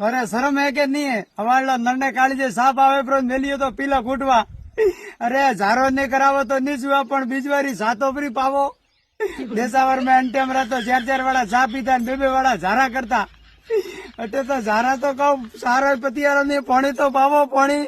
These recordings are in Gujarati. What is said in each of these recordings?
અરે શરમ હે કે નહીં હવાડલા નરને કાઢી જે સાપ આવે પ્રો મેલ્યો તો પીલા કૂટવા અરે ઝારો ને કરાવો તો નીચવા પણ બીજવારી સાતો ફરી પાવો દેસાવર માં અંટેમ રહેતો 4 વાળા ચા પીતા ને 2 વાળા ઝારા કરતા એટલે તો ઝારા તો કહું સારો પતિયારો ને પાણી તો પાવો પાણી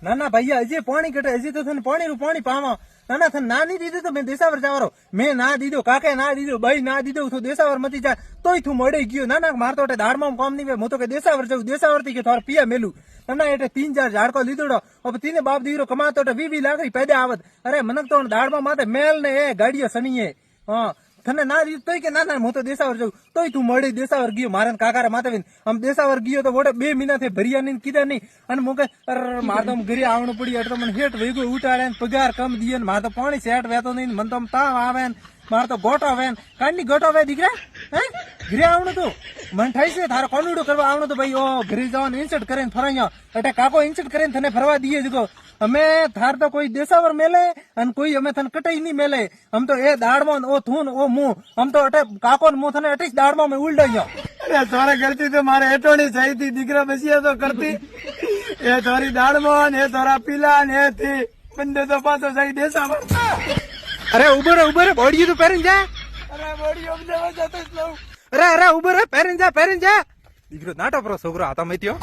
ના ના ભૈયા હજી પાણી ઘટે હજી તો તને પાણી નું પાણી પાવા ના ના તને ના નહીં દીધું તો મેં દેસાવર જવારો મેં ના દીધો કાકે ના દીધો ભાઈ ના દીધો તું દેસાવર મતી જાય તોય તું મળી ગયો ના ના મારતો દાડમાં કામ નહીં હું તો કે દેસાવર જવું દેસાવર થી કે થોડા પિયા મેલું ના એટલે 3-4 ઝાડકો લીધો હવે તીને બાપ દીકરો કમાતો 20 લાખ પેદા આવત અરે મને તો દાડમાં માથે મેલ ને એ ગાડીઓ સનીએ હા તને ના દીધું તોય કે ના ના હું તો દેસાવર જવું તોય તું મળી દેસાવર ગયો મારે કાકારે માથે આમ દેસાવર ગયો તો વોડે 2 મહિના થી ભર્યા નહીં કીધા નહીં અને મુકે મારે તો ઘરે આવવાનું પડ્યું એટલે મને હેઠ વેગો ઉટાડે પગાર કમ દીએ મારે તો પાણી સેટ વેતો નહીં મને તો તાવ આવે મારે તો ગોટો વેન કાંડી ગોટો વે દીકરા હે ઘરે આવવાનું તું મને થાય છે તારે કોનુડું કરવા આવવાનું તો ભાઈ ઓ ઘરે જવાનું ઇન્સર્ટ કરીને ફરાઈ એટલે કાકો ઇન્સર્ટ કરીને તને ફરવા દઈએ જ અમે થાર તો કોઈ દેસાવર મેલે અને કોઈ અમે તને કટાઈ નહીં મેલે આમ તો એ દાડમાં ઓ થૂન ઓ મું આમ તો અટે કાકો ને મું તને અટે દાડમાં મેં ઉલડાઈ અરે તારે કરતી તો મારે એટોણી થઈ હતી દીકરા બસિયા તો કરતી એ તારી દાડમાં એ તારા પીલા ને એ થી બંને તો પાછો જઈ દેસાવર અરે ઉભર બોડી તો પહેરીને જા અરે બોડી અમદાવાદ જતો જ લઉં અરે ઉભર પહેરીને જા દીકરો નાટો pro છોકરો આ તો મત્યો